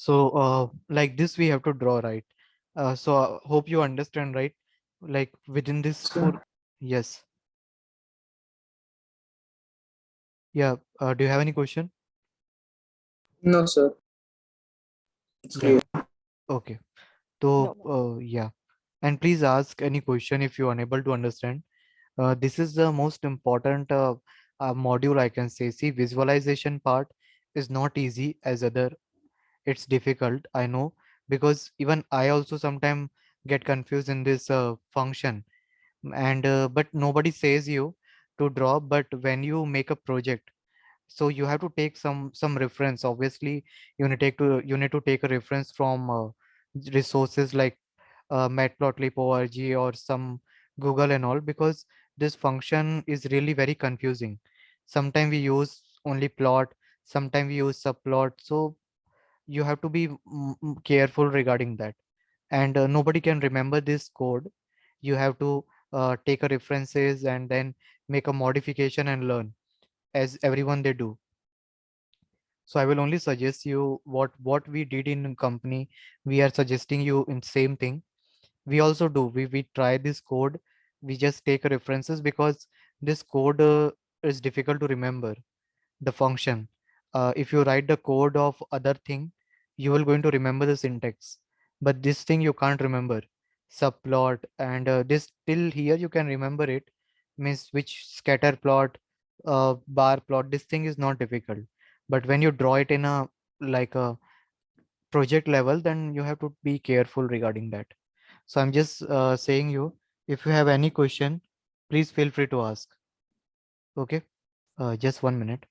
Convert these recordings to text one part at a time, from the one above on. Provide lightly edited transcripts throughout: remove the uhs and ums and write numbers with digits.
So like this we have to draw, right? So hope you understand, right? Like within this four. Sir. Yes. Yeah. Do you have any question? No, sir. It's Yeah. clear. Okay. So yeah, and please ask any question if you are unable to understand. This is the most important module, I can say. See, visualization part is not easy as other. It's difficult, I know, because even I also sometimes get confused in this function. And but nobody says you to draw. But when you make a project, so you have to take some reference. Obviously, you need to take a reference from resources like matplotlib org or some Google and all, because this function is really very confusing. Sometimes we use only plot, sometimes we use subplot. So you have to be careful regarding that. And nobody can remember this code. You have to take a references and then make a modification and learn as everyone they do. So I will only suggest you what we did in company. We are suggesting you in same thing. We also do, we try this code. We just take references because this code is difficult to remember the function. If you write the code of other thing, you will going to remember the syntax, but this thing you can't remember. Subplot and this till here you can remember it, means which scatter plot, bar plot, this thing is not difficult. But when you draw it in a like a project level, then you have to be careful regarding that. So I'm just saying you, if you have any question, please feel free to ask. Okay. Just 1 minute.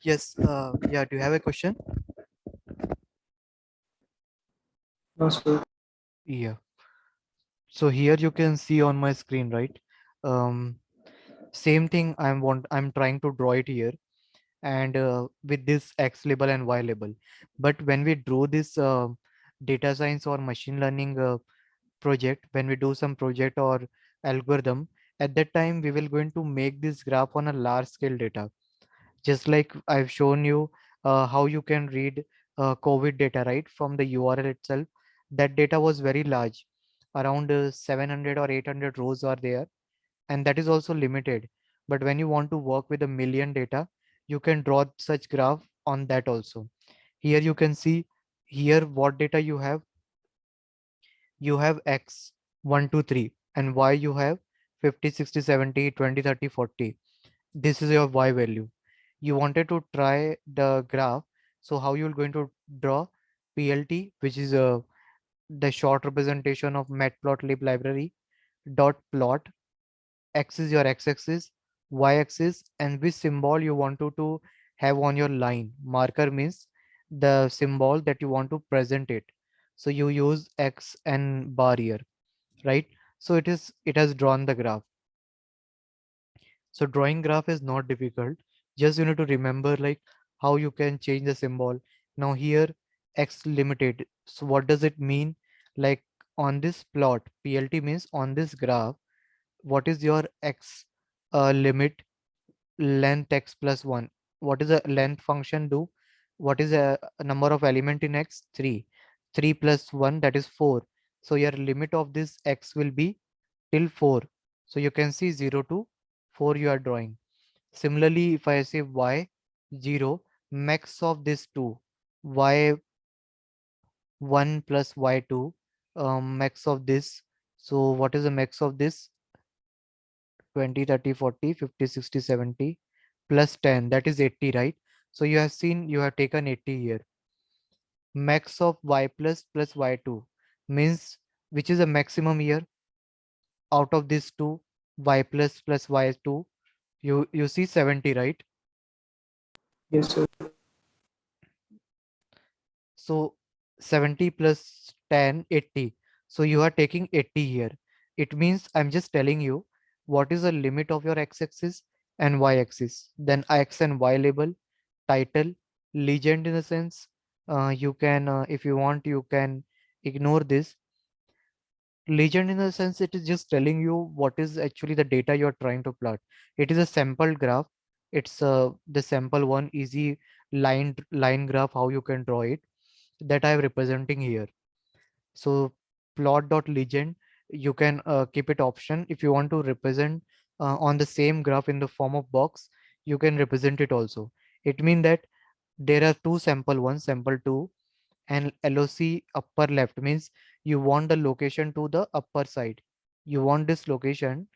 Yes. Yeah. Do you have a question? No, sir. Yeah. So here you can see on my screen, right? Um, Same thing I'm trying to draw it here, and with this X label and Y label. But when we draw this data science or machine learning project, when we do some project or algorithm, at that time we will going to make this graph on a large scale data. Just like I've shown you how you can read COVID data, right, from the URL itself. That data was very large, around 700 or 800 rows are there, and that is also limited. But when you want to work with a million data, you can draw such graph on that also. Here you can see here what data you have. You have X 1 2 3, and Y you have 50 60 70 20 30 40. This is your Y value. You wanted to try the graph. So how you're going to draw PLT, which is the short representation of matplotlib library, dot plot. X is your x-axis, y-axis, and which symbol you want to have on your line. Marker means the symbol that you want to present it. So you use X and bar here, right? So it has drawn the graph. So drawing graph is not difficult. Just you need to remember like how you can change the symbol. Now here X limited. So what does it mean? Like on this plot, PLT means on this graph, what is your X limit? Length X plus 1. What is a length function do? What is a number of element in X? 3. 3 plus 1, that is 4. So your limit of this X will be till 4. So you can see 0 to 4 you are drawing. Similarly, if I say Y 0, max of this 2, Y 1 plus Y 2, max of this. So what is the max of this? 20 30 40 50 60 70 plus 10, that is 80, right? So you have seen, you have taken 80 here. max of y plus y2 means which is a maximum here out of these two, y plus y2. You see 70, right? Yes, sir. So 70 plus 10, 80. So you are taking 80 here. It means I'm just telling you what is the limit of your x-axis and y-axis. Then x and y label, title, legend in a sense. You can, if you want, you can ignore this. Legend in a sense, it is just telling you what is actually the data you're trying to plot. It is a sample graph. It's the sample one easy line graph, how you can draw it, that I am representing here. So plot.legend, you can keep it option. If you want to represent on the same graph in the form of box, you can represent it also. It means that there are two sample one, sample two, and LOC upper left means you want the location to the upper side. You want this location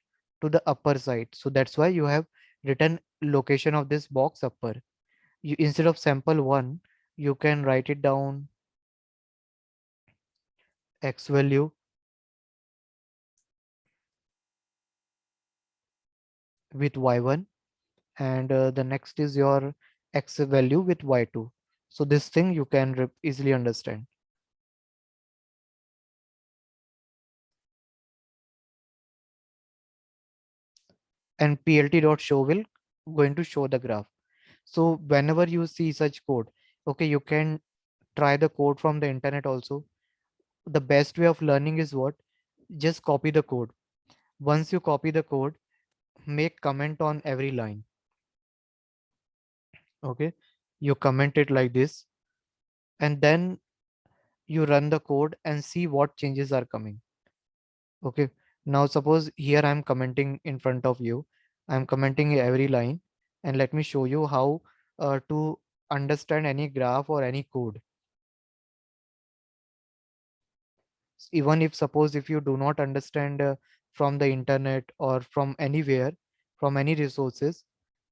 to the upper side. So that's why you have written location of this box upper. You, instead of sample one, you can write it down x value with y1, and the next is your x value with y2. So this thing you can easily understand. And plt.show will going to show the graph. So whenever you see such code, okay, you can try the code from the internet also. The best way of learning is what? Just copy the code. Once you copy the code, make comment on every line. Okay, you comment it like this, and then you run the code and see what changes are coming. Okay, now suppose here I'm commenting in front of you. I'm commenting every line, and let me show you how to understand any graph or any code. Even if suppose if you do not understand from the internet or from anywhere, from any resources,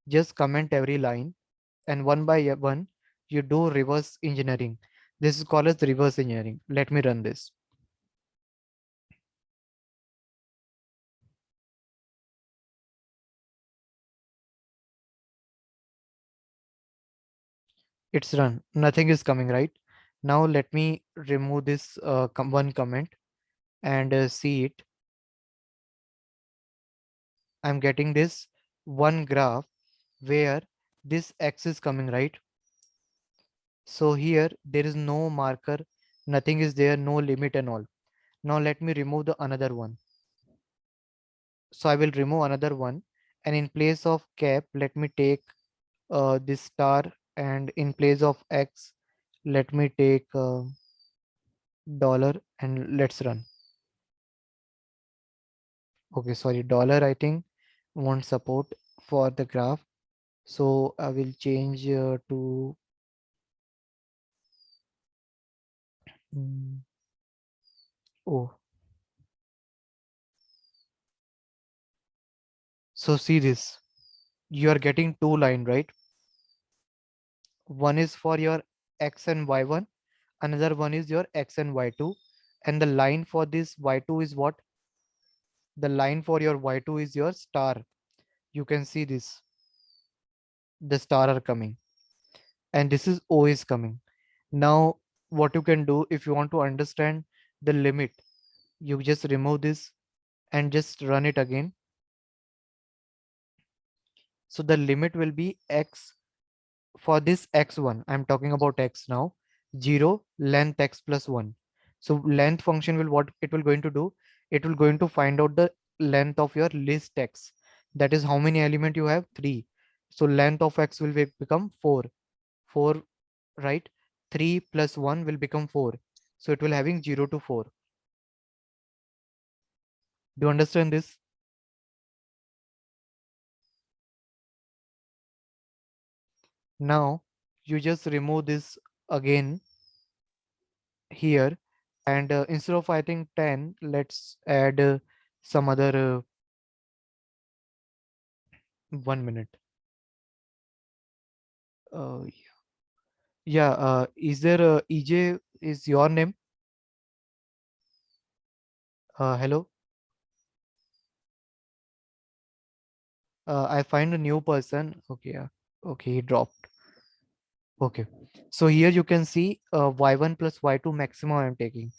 just comment every line, and one by one you do reverse engineering. This is called as reverse engineering. Let me run this. It's run, nothing is coming, right? Now let me remove this one comment and see it. I'm getting this one graph where this x is coming, right? So here there is no marker, nothing is there, no limit and all. Now let me remove the another one. So I will remove another one, and in place of cap, let me take this star, and in place of x, let me take dollar, and let's run. Okay, sorry, dollar I think won't support for the graph. So I will change to mm, oh. So see this, you are getting two line, right? One is for your x and y1, another one is your x and y2, and the line for this y2 is what? The line for your y2 is your star. You can see this, the star are coming, and this is o is coming. Now what you can do, if you want to understand the limit, you just remove this and just run it again. So the limit will be x for this x1. I'm talking about x now. 0 length x plus 1. So length function will what it will going to do? It will going to find out the length of your list x. That is how many element you have? 3. So length of x will become 4. 4, right? 3 plus 1 will become 4. So it will having 0 to 4. Do you understand this? Now you just remove this again here, and instead of I think 10, let's add some other 1 minute. Yeah. Yeah, is there EJ is your name? Hello. I find a new person. Okay, yeah. Okay, he dropped. Okay. So here you can see y1 plus y2 maximum I'm taking.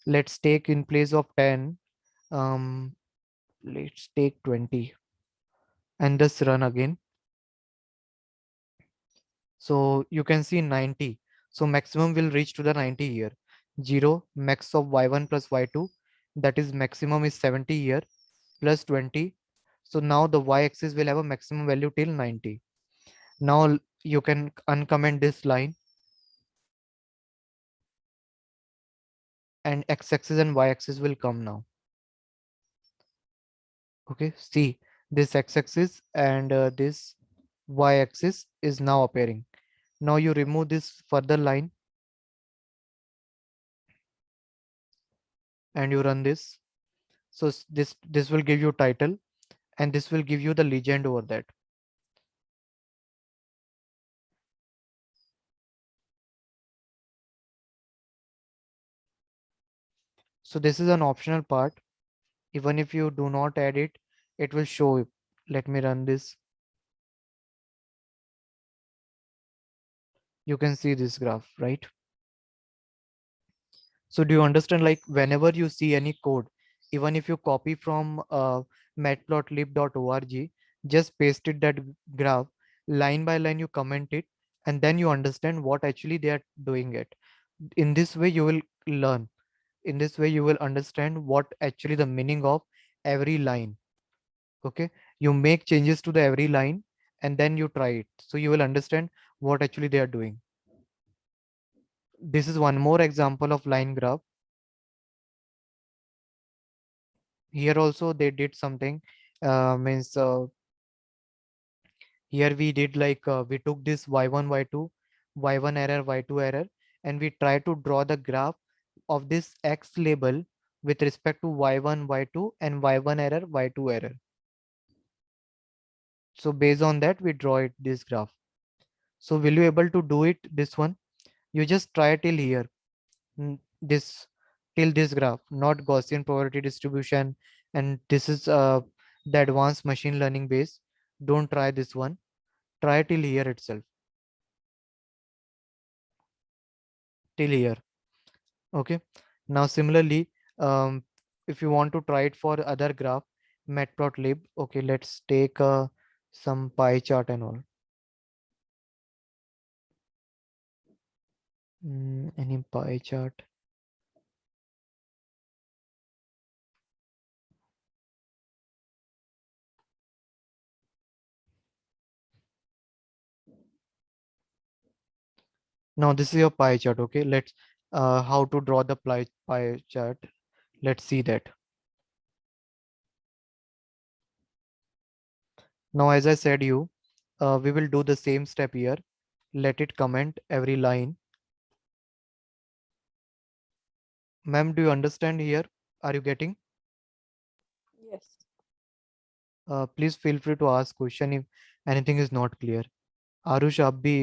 Let's take in place of 10. Um, let's take 20 and just run again. So you can see 90. So maximum will reach to the 90 here. 0 max of y1 plus y2. That is maximum is 70 here plus 20. So now the y-axis will have a maximum value till 90. Now you can uncomment this line and x-axis and y-axis will come now. Okay, see this x-axis and this y-axis is now appearing. Now you remove this further line and you run this. So this will give you title and this will give you the legend over that. So this is an optional part. Even if you do not add it, it will show you. Let me run this. You can see this graph, right? So do you understand, like whenever you see any code, even if you copy from matplotlib.org, just paste it that graph line by line, you comment it, and then you understand what actually they are doing it. In this way, you will learn. In this way, you will understand what actually the meaning of every line. Okay, you make changes to the every line and then you try it. So you will understand what actually they are doing. This is one more example of line graph. Here also they did something means here we did like we took this y1 y2 y1 error y2 error and we try to draw the graph of this x label with respect to y1 y2 and y1 error y2 error. So based on that we draw it this graph. So will you able to do it this one? You just try till here. This till this graph, not Gaussian probability distribution, and this is the advanced machine learning base. Don't try this one. Try till here itself, till here. Okay. Now similarly, um, if you want to try it for other graph, matplotlib. Okay, let's take some pie chart and all. Any pie chart? Now this is your pie chart. Okay, let's how to draw the pie chart. Let's see that. Now, as I said you, we will do the same step here. Let it comment every line. Ma'am, do you understand here? Are you getting? Yes. Please feel free to ask question if anything is not clear. Aarush आप भी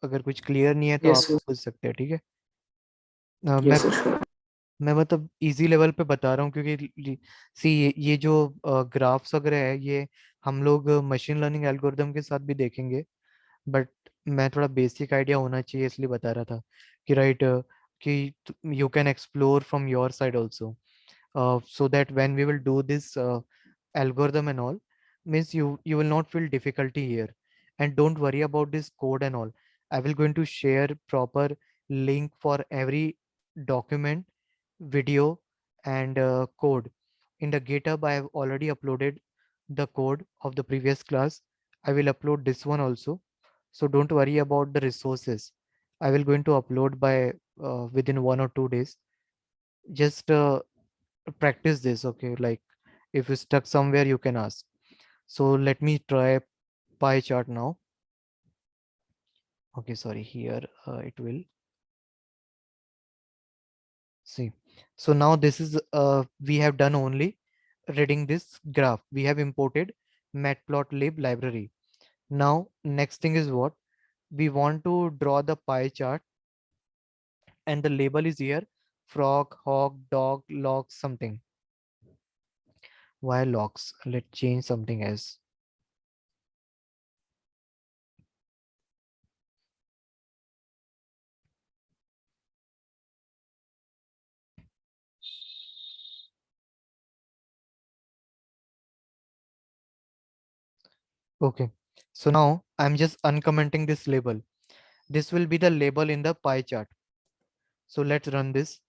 अगर कुछ clear नहीं है तो Yes, आप sir. पूछ सकते हैं, ठीक है? Yes, sir. Sure. मैं मतलब इजी लेवल पे बता रहा हूँ क्योंकि सी ये जो ग्राफ्स वगैरह है ये हम लोग मशीन लर्निंग एल्गोरिदम के साथ भी देखेंगे, बट मैं थोड़ा बेसिक आइडिया होना चाहिए इसलिए बता रहा था कि राइट कि you can explore from your side also, so that when we will do this algorithm and all, means you will not feel difficulty here. And don't worry about this code and all. I will going to share proper link for every document, video, and code in the GitHub. I have already uploaded the code of the previous class. I will upload this one also, so don't worry about the resources. I will going to upload by within 1 or 2 days. Just practice this. Okay, like if you stuck somewhere you can ask. So let me try pie chart now. Okay, sorry, here it will see. So now this is we have done only reading this graph. We have imported matplotlib library. Now next thing is what? we want to draw the pie chart, and the label is here: frog, hog, dog, log, something. Why logs? Let's change something else. Okay. So now I'm just uncommenting this label. This will be the label in the pie chart. So let's run this.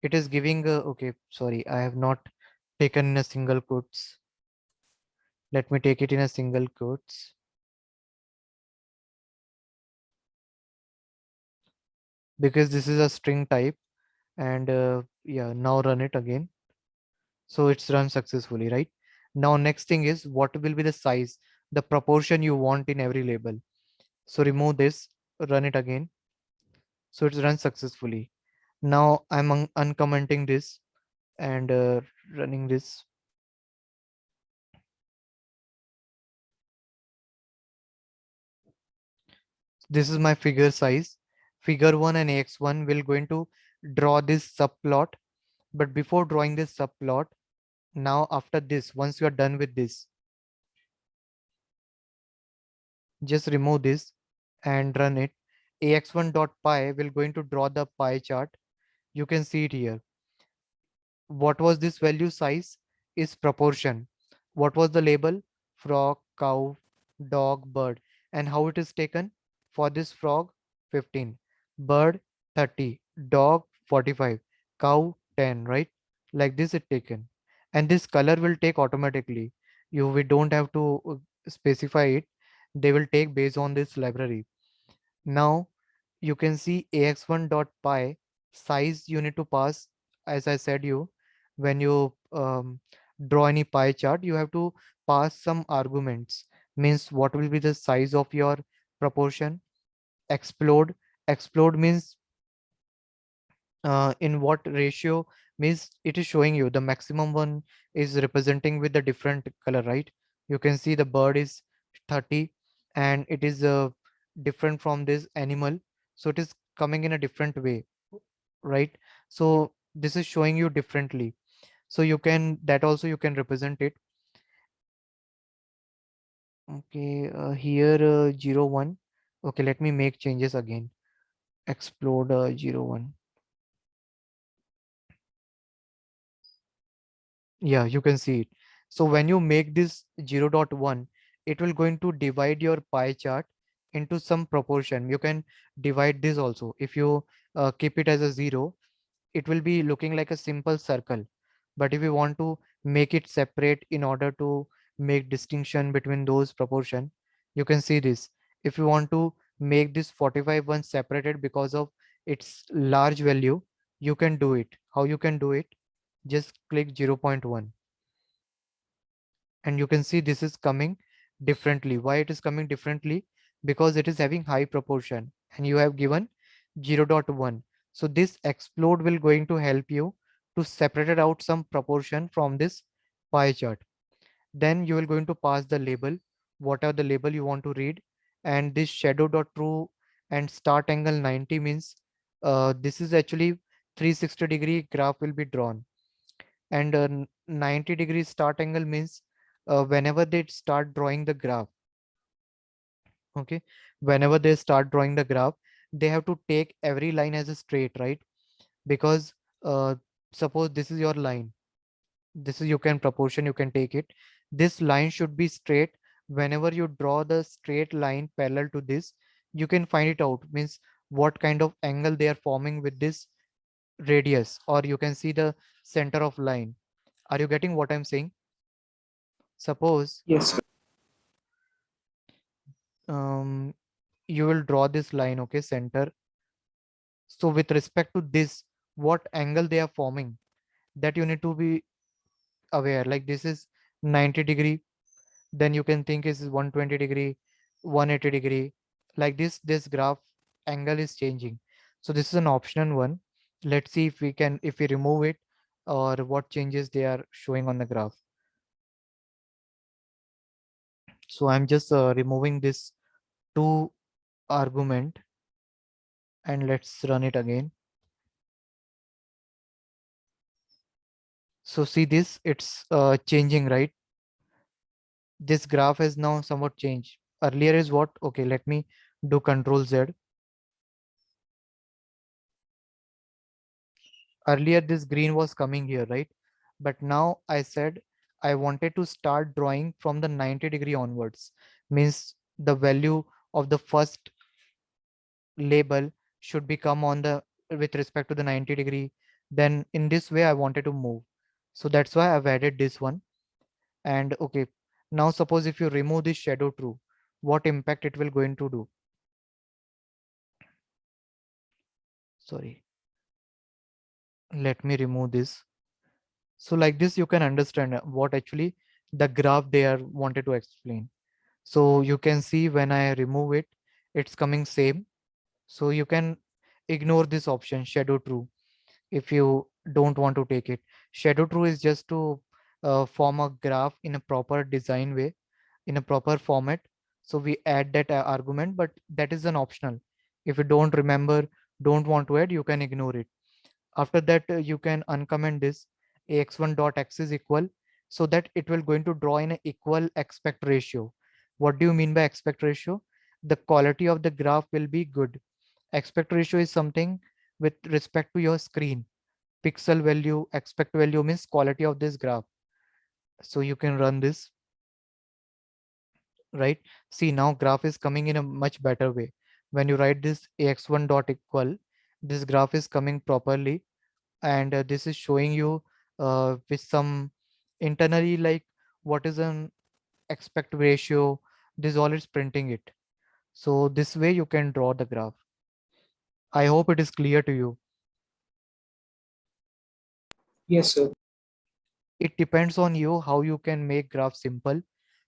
It is giving okay, sorry, I have not taken in a single quotes. Let me take it in a single quotes. Because this is a string type, and yeah, now run it again. So it's run successfully, right? Now next thing is what will be the size, the proportion you want in every label. So remove this, run it again. So it's run successfully. Now I'm uncommenting this and running this. This is my figure size. Figure 1 and AX1 will going to draw this subplot. But before drawing this subplot, now after this, once you are done with this, just remove this and run it. AX1.py will going to draw the pie chart. You can see it here. What was this value size is proportion. What was the label? Frog, cow, dog, bird. And how it is taken? For this frog, 15. Bird, 30. Dog, 45. Cow, 10, right? Like this it taken. And this color will take automatically. We don't have to specify it. They will take based on this library. Now you can see ax1.py size you need to pass. As I said you, when you draw any pie chart, you have to pass some arguments. Means what will be the size of your proportion. Explode means in what ratio, means it is showing you the maximum one is representing with the different color, right? You can see the bird is 30 and it is different from this animal, so it is coming in a different way, right? So this is showing you differently, so you can, that also you can represent it. Okay, here 0 1. Okay, let me make changes again. Explode 0 1. Yeah, you can see it. So when you make this 0.1, it will going to divide your pie chart into some proportion. You can divide this also. If you keep it as a 0, it will be looking like a simple circle. But if you want to make it separate in order to make distinction between those proportion, you can see this. If you want to make this 45 one separated because of its large value, you can do it. How you can do it? Just click 0.1 and you can see this is coming differently. Why it is coming differently? Because it is having high proportion and you have given 0.1. So this explode will going to help you to separate it out some proportion from this pie chart. Then you will going to pass the label, whatever the label you want to read. And this shadow dot true and start angle 90 means this is actually 360-degree graph will be drawn. And 90-degree start angle means whenever they start drawing the graph, okay, whenever they start drawing the graph, they have to take every line as a straight, right? Because uh, suppose this is your line, this is you can proportion, you can take it, this line should be straight. Whenever you draw the straight line parallel to this, you can find it out, means what kind of angle they are forming with this radius, or you can see the center of line. Are you getting what I'm saying? Suppose Yes, sir. um, you will draw this line, okay, center. So with respect to this, what angle they are forming, that you need to be aware. Like this is 90-degree, then you can think is 120-degree, 180-degree. Like this graph angle is changing. So this is an optional one. Let's see if we can, if we remove it, or what changes they are showing on the graph. So I'm just removing this two argument and let's run it again. So see this, it's changing, right? This graph has now somewhat changed. Earlier is what? Okay, let me do Control Z. Earlier this green was coming here, right? But now I said I wanted to start drawing from the 90-degree onwards. Means the value of the first label should become on the with respect to the 90-degree. Then in this way I wanted to move. So that's why I've added this one. And okay, now suppose if you remove this shadow true, what impact it will going to do? Sorry, let me remove this. So like this you can understand what actually the graph they are wanted to explain. So you can see when I remove it, it's coming same. So you can ignore this option shadow true if you don't want to take it. Shadow true is just to form a graph in a proper design way, in a proper format. So we add that argument, but that is an optional. If you don't remember, don't want to add, you can ignore it. After that, you can uncomment this ax1 dot x is equal, so that it will going to draw in an equal aspect ratio. What do you mean by aspect ratio? The quality of the graph will be good. Aspect ratio is something with respect to your screen. Pixel value, aspect value means quality of this graph. So you can run this, right? See now graph is coming in a much better way. When you write this ax1 dot equal, this graph is coming properly, and this is showing you with some internally like what is an aspect ratio. This all is printing it. So this way you can draw the graph. I hope it is clear to you. Yes, sir. It depends on you how you can make graph simple,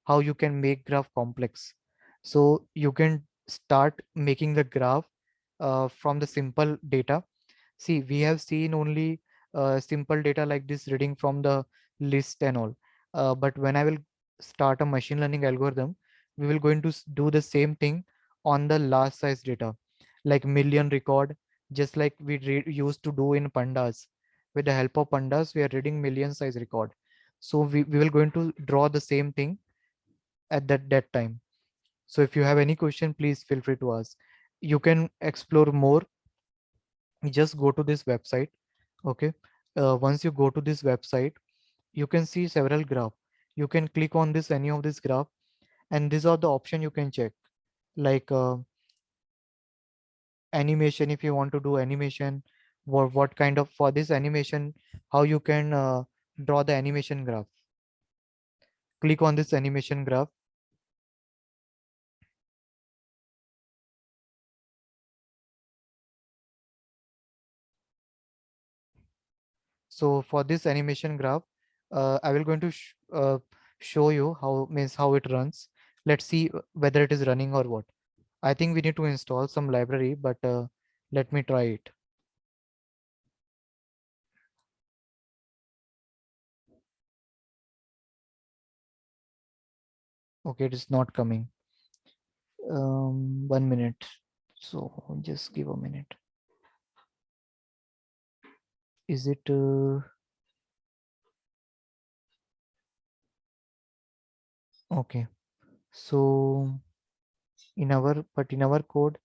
how you can make graph complex. So you can start making the graph from the simple data. See, we have seen only simple data like this reading from the list and all. But when I will start a machine learning algorithm, we will going to do the same thing on the large size data, like million record, just like we used to do in pandas. With the help of pandas, we are reading million size record. So we will going to draw the same thing at that time. So if you have any question, please feel free to ask. You can explore more, just go to this website. Okay, once you go to this website, you can see several graph. You can click on this any of this graph, and these are the option you can check, like animation. If you want to do animation, what kind of for this animation, how you can draw the animation graph. Click on this animation graph. So for this animation graph, I will going to show you how means how it runs. Let's see whether it is running or what. I think we need to install some library, but let me try it. Okay, it is not coming. 1 minute. So just give a minute. Is it? Okay. So in our code,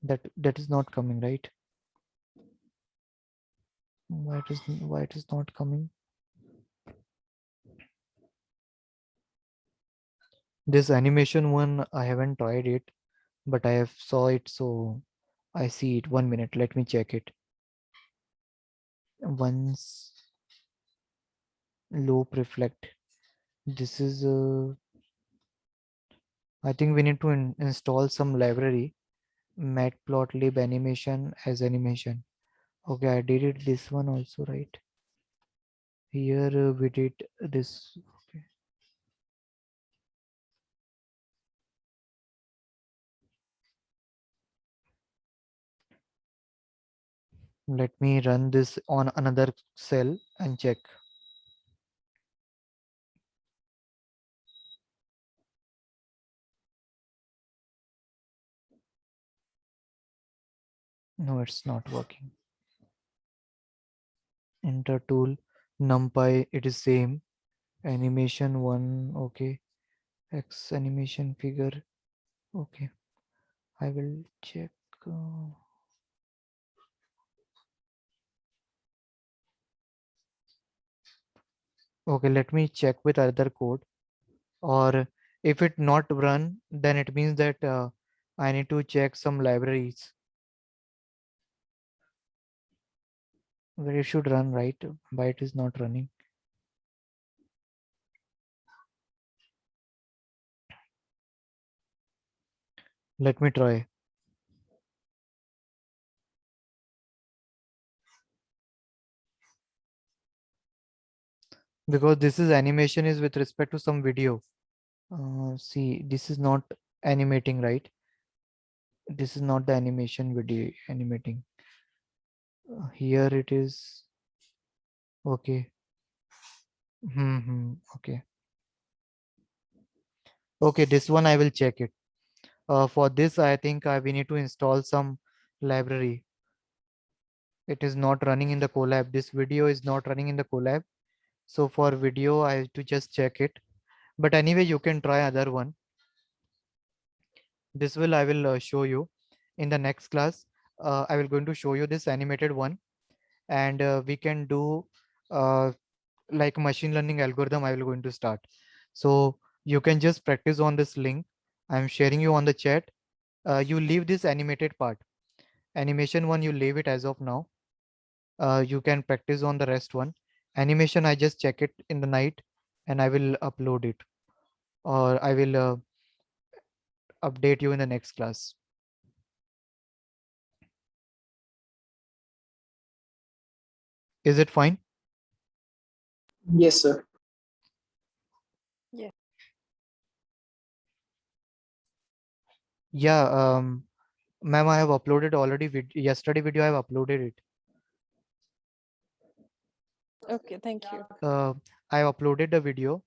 that is not coming, right? Why it is not coming? This animation one, I haven't tried it, but I have saw it, so I see it. 1 minute. Let me check it. Once loop reflect. This is I think we need to install some library. Matplotlib animation as animation. Okay, I did it this one also, right? Here we did this. Okay. Let me run this on another cell and check. No, it's not working. Enter tool, NumPy, it is same. Animation one, okay. X animation figure, okay. I will check. Okay, let me check with other code. Or if it not run, then it means that I need to check some libraries where it should run, right? Why it is not running? Let me try. Because this is animation is with respect to some video. See, this is not animating, right? This is not the animation video animating. Here it is. Okay. Okay. Okay, this one I will check it. For this, I think we need to install some library. It is not running in the Colab. This video is not running in the Colab. So for video, I have to just check it. But anyway, you can try other one. This will I will show you in the next class. I will going to show you this animated one, and we can do uh, like machine learning algorithm. I will going to start. So you can just practice on this link. I'm sharing you on the chat. You leave this animated part. Animation one, you leave it as of now. You can practice on the rest one. Animation, I just check it in the night and I will upload it, or I will update you in the next class. Is it fine? Yes, sir. Yeah. Yeah, ma'am, I have uploaded already. Yesterday video, I have uploaded it. Okay, thank you. I uploaded the video.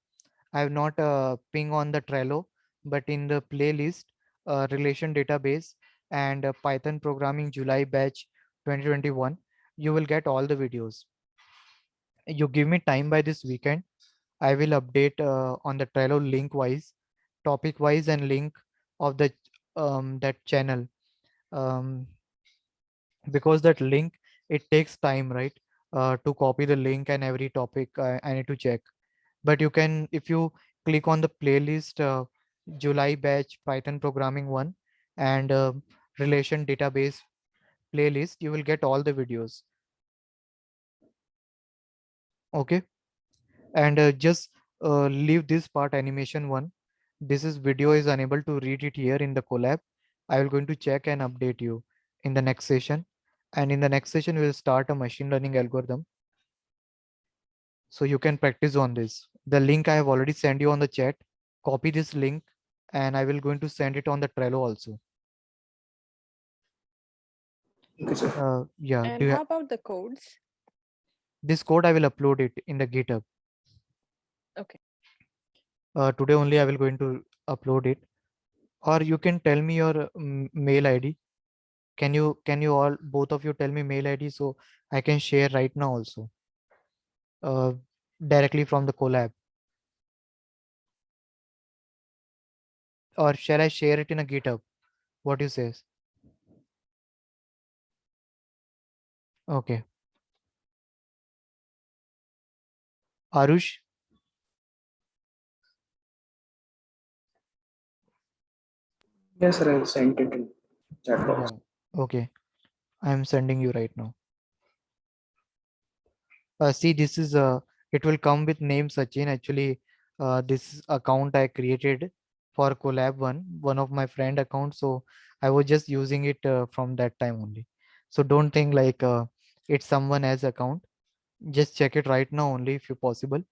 I have not ping on the Trello, but in the playlist, relation database and Python programming July batch 2021, you will get all the videos. You give me time by this weekend. I will update on the Trello link wise, topic wise, and link of the that channel. Um, because that link, it takes time, right? To copy the link and every topic I need to check. But you can, if you click on the playlist, July batch Python programming one and relation database playlist, you will get all the videos. Okay, and just leave this part animation one. This is video is unable to read it here in the collab. I will going to check and update you in the next session. And in the next session, we'll start a machine learning algorithm. So you can practice on this. The link I have already sent you on the chat. Copy this link and I will going to send it on the Trello also. Okay, sir. Yeah, And how about the codes? this code I will upload it in the GitHub. Okay. Today only I will going to upload it. Or you can tell me your mail ID. Can you all both of you tell me mail ID so I can share right now also uh, directly from the collab, or shall I share it in a GitHub? What you says? Okay, Arush. Yes, sir. I sent it in chat box. Yeah. Okay, I am sending you right now. See, this is it will come with name Sachin. Actually, this account I created for collab one of my friend account. So I was just using it from that time only. So don't think like it's someone else account. Just check it right now only if you possible.